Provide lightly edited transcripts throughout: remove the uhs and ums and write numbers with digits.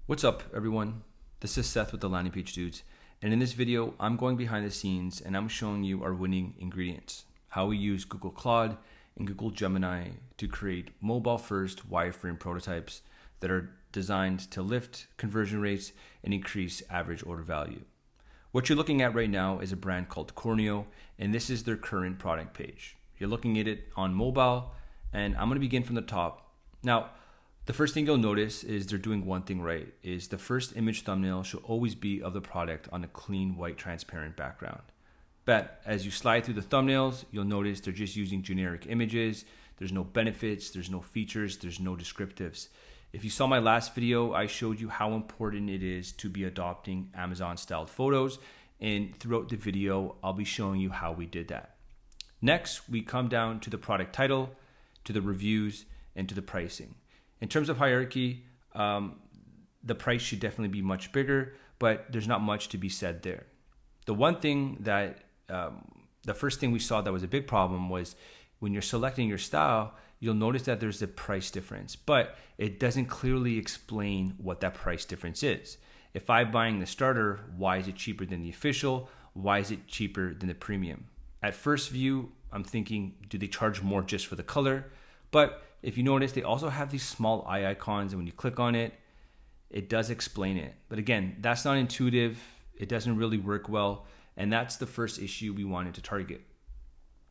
What's up, everyone? This is Seth with the Landing Page Dudes, and in this video, I'm going behind the scenes and I'm showing you our winning ingredients, how we use Google Claude and Google Gemini to create mobile-first wireframe prototypes that are designed to lift conversion rates and increase average order value. What you're looking at right now is a brand called Corneo, and this is their current product page. You're looking at it on mobile, and I'm going to begin from the top. Now, the first thing you'll notice is they're doing one thing right, is the first image thumbnail should always be of the product on a clean, white, transparent background. But as you slide through the thumbnails, you'll notice they're just using generic images. There's no benefits, there's no features, there's no descriptives. If you saw my last video, I showed you how important it is to be adopting Amazon-styled photos, and throughout the video, I'll be showing you how we did that. Next, we come down to the product title, to the reviews, and to the pricing. In terms of hierarchy, the price should definitely be much bigger, but there's not much to be said there. The one thing that, the first thing we saw that was a big problem was when you're selecting your style, you'll notice that there's a price difference, but it doesn't clearly explain what that price difference is. If I'm buying the starter, why is it cheaper than the official? Why is it cheaper than the premium? At first view, I'm thinking, do they charge more just for the color? But if you notice, they also have these small eye icons, and when you click on it, it does explain it. But again, that's not intuitive. It doesn't really work well, and that's the first issue we wanted to target.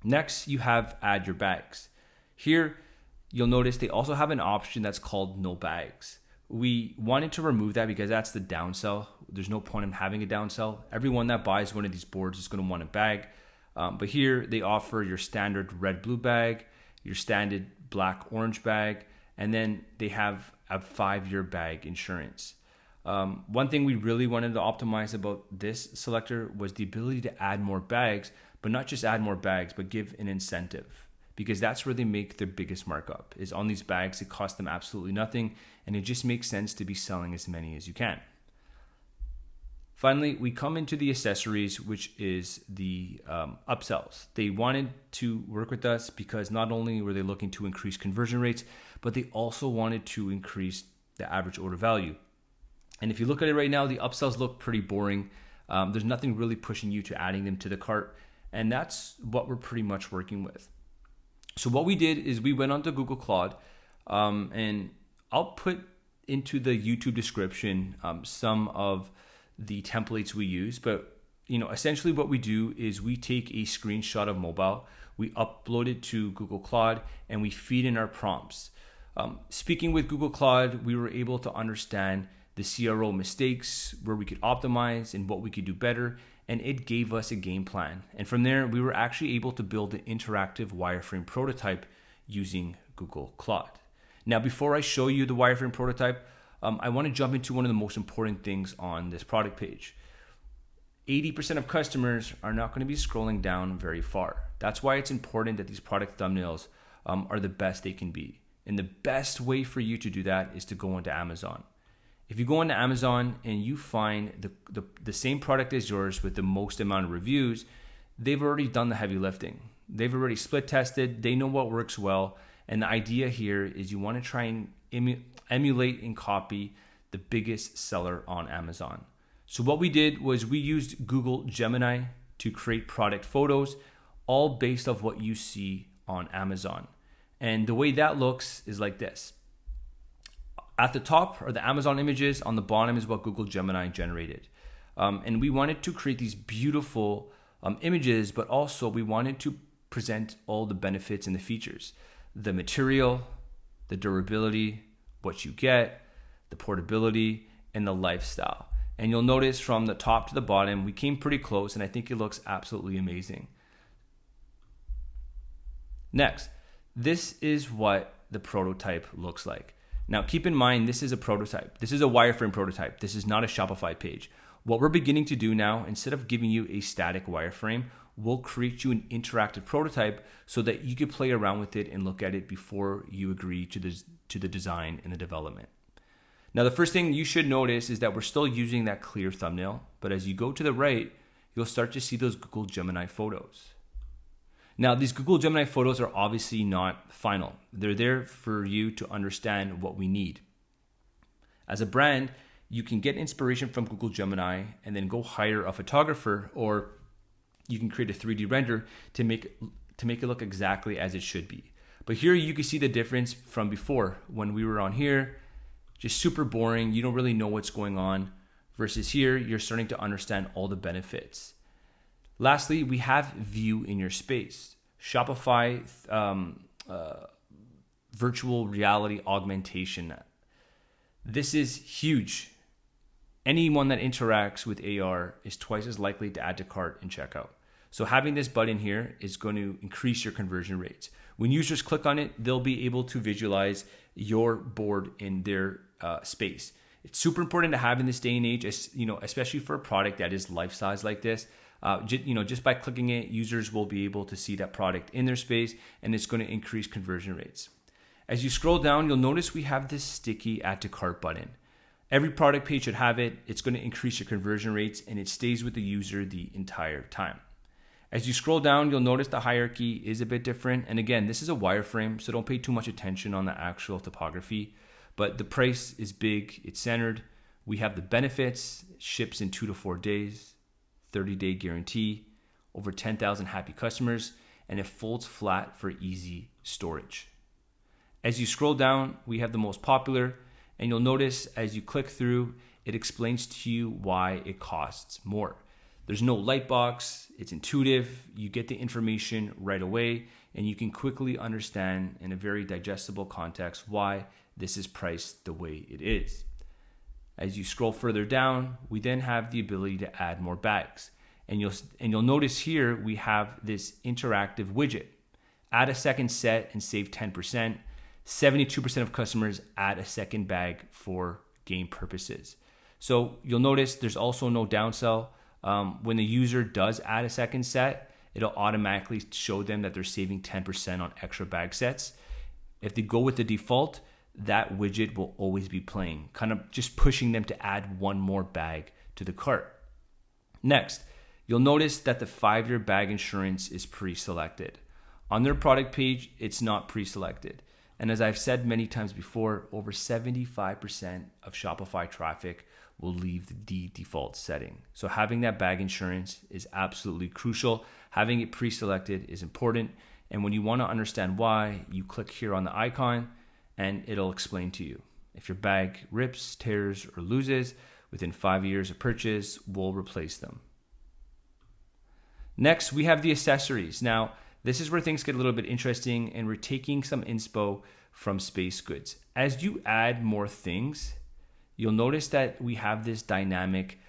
Next, you have add your bags. Here, you'll notice they also have an option that's called no bags. We wanted to remove that because that's the downsell. There's no point in having a downsell. Everyone that buys one of these boards is going to want a bag. But here, they offer your standard red-blue bag, your standard black-orange bag, and then they have a 5-year bag insurance. One thing we really wanted to optimize about this selector was the ability to add more bags, but not just add more bags, but give an incentive, because that's where they make their biggest markup, is on these bags. It costs them absolutely nothing, and it just makes sense to be selling as many as you can. Finally, we come into the accessories, which is the upsells. They wanted to work with us because not only were they looking to increase conversion rates, but they also wanted to increase the average order value. And if you look at it right now, the upsells look pretty boring. There's nothing really pushing you to adding them to the cart. And that's what we're pretty much working with. So what we did is we went onto Google Claude, and I'll put into the YouTube description some of the templates we use, but essentially what we do is we take a screenshot of mobile, we upload it to Google Claude, and we feed in our prompts. Speaking with Google Claude, we were able to understand the CRO mistakes, where we could optimize and what we could do better, and it gave us a game plan. And from there, we were actually able to build an interactive wireframe prototype using Google Claude. Now, before I show you the wireframe prototype, I want to jump into one of the most important things on this product page. 80% of customers are not going to be scrolling down very far. That's why it's important that these product thumbnails are the best they can be. And the best way for you to do that is to go into Amazon. If you go into Amazon and you find the same product as yours with the most amount of reviews, they've already done the heavy lifting. They've already split tested. They know what works well. And the idea here is you want to try and emulate and copy the biggest seller on Amazon. So what we did was we used Google Gemini to create product photos, all based off what you see on Amazon. And the way that looks is like this. At the top are the Amazon images, on the bottom is what Google Gemini generated. And we wanted to create these beautiful images, but also we wanted to present all the benefits and the features. The material, the durability, what you get, the portability, and the lifestyle. And you'll notice from the top to the bottom, we came pretty close, and I think it looks absolutely amazing. Next, this is what the prototype looks like. Now, keep in mind, this is a prototype. This is a wireframe prototype. This is not a Shopify page. What we're beginning to do now, instead of giving you a static wireframe, we'll create you an interactive prototype so that you can play around with it and look at it before you agree to the design and the development. Now, the first thing you should notice is that we're still using that clear thumbnail, but as you go to the right, you'll start to see those Google Gemini photos. Now, these Google Gemini photos are obviously not final. They're there for you to understand what we need. As a brand, you can get inspiration from Google Gemini and then go hire a photographer, or you can create a 3D render to make it look exactly as it should be. But here you can see the difference from before when we were on here, just super boring. You don't really know what's going on, versus here, you're starting to understand all the benefits. Lastly, we have view in your space. Shopify virtual reality augmentation. This is huge. Anyone that interacts with AR is twice as likely to add to cart and checkout. So having this button here is going to increase your conversion rates. When users click on it, they'll be able to visualize your board in their space. It's super important to have in this day and age, especially for a product that is life size like this. Just by clicking it, users will be able to see that product in their space, and it's going to increase conversion rates. As you scroll down, you'll notice we have this sticky add to cart button. Every product page should have it. It's going to increase your conversion rates, and it stays with the user the entire time. As you scroll down, you'll notice the hierarchy is a bit different. And again, this is a wireframe, so don't pay too much attention on the actual topography. But the price is big, it's centered. We have the benefits, ships in 2 to 4 days, 30-day guarantee, over 10,000 happy customers, and it folds flat for easy storage. As you scroll down, we have the most popular, and you'll notice as you click through, it explains to you why it costs more. There's no light box, it's intuitive, you get the information right away, and you can quickly understand in a very digestible context why this is priced the way it is. As you scroll further down, we then have the ability to add more bags. And you'll notice here we have this interactive widget. Add a second set and save 10%. 72% of customers add a second bag for game purposes. So you'll notice there's also no downsell. When the user does add a second set, it'll automatically show them that they're saving 10% on extra bag sets. If they go with the default, that widget will always be playing, kind of just pushing them to add one more bag to the cart. Next, you'll notice that the 5-year bag insurance is pre-selected. On their product page, it's not pre-selected. And as I've said many times before, over 75% of Shopify traffic will leave the default setting. So having that bag insurance is absolutely crucial. Having it pre-selected is important. And when you want to understand why, you click here on the icon and it'll explain to you. If your bag rips, tears, or loses, within 5 years of purchase, we'll replace them. Next, we have the accessories. Now, this is where things get a little bit interesting, and we're taking some inspo from Space Goods. As you add more things, you'll notice that we have this dynamic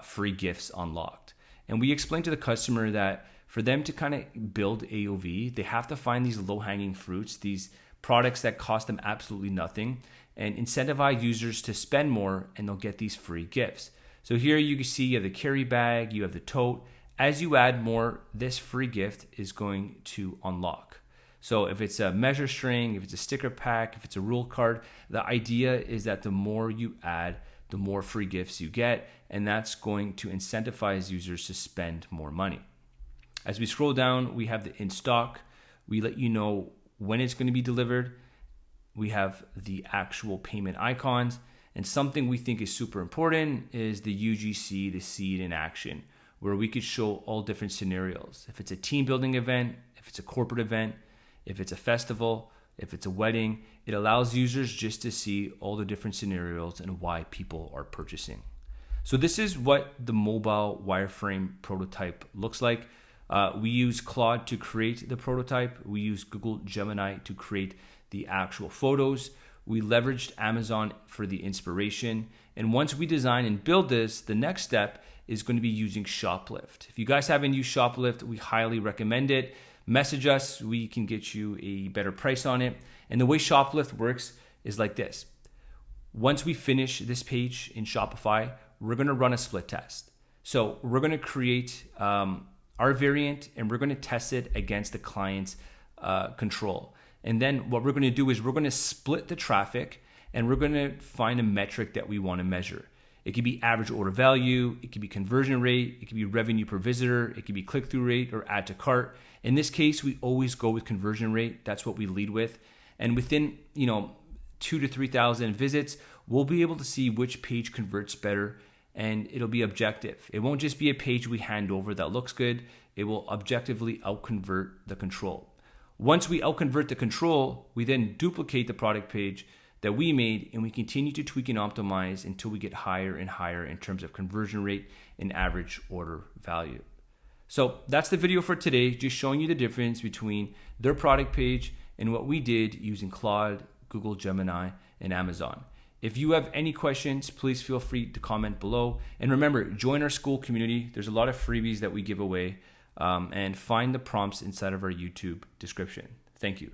free gifts unlocked. And we explained to the customer that for them to kind of build AOV, they have to find these low-hanging fruits, these products that cost them absolutely nothing, and incentivize users to spend more, and they'll get these free gifts. So here you can see you have the carry bag, you have the tote. As you add more, this free gift is going to unlock. So if it's a measure string, if it's a sticker pack, if it's a rule card, the idea is that the more you add, the more free gifts you get, and that's going to incentivize users to spend more money. As we scroll down, we have the in stock. We let you know when it's going to be delivered. We have the actual payment icons, and something we think is super important is the UGC, the seed in action, where we could show all different scenarios. If it's a team building event, if it's a corporate event, if it's a festival, if it's a wedding, it allows users just to see all the different scenarios and why people are purchasing. So this is what the mobile wireframe prototype looks like. We use Claude to create the prototype. We use Google Gemini to create the actual photos. We leveraged Amazon for the inspiration. And once we design and build this, the next step is going to be using Shoplift. If you guys haven't used Shoplift, we highly recommend it. Message us, we can get you a better price on it. And the way Shoplift works is like this. Once we finish this page in Shopify, we're going to run a split test. So we're going to create our variant, and we're going to test it against the client's control. And then what we're going to do is we're going to split the traffic, and we're going to find a metric that we want to measure. It could be average order value, it could be conversion rate, it could be revenue per visitor, it could be click-through rate or add to cart. In this case, we always go with conversion rate. That's what we lead with. And within, 2,000 to 3,000 visits, we'll be able to see which page converts better, and it'll be objective. It won't just be a page we hand over that looks good. It will objectively outconvert the control. Once we outconvert the control, we then duplicate the product page that we made, and we continue to tweak and optimize until we get higher and higher in terms of conversion rate and average order value. So that's the video for today, just showing you the difference between their product page and what we did using Claude, Google Gemini, and Amazon. If you have any questions, please feel free to comment below. And remember, join our school community. There's a lot of freebies that we give away, and find the prompts inside of our YouTube description. Thank you.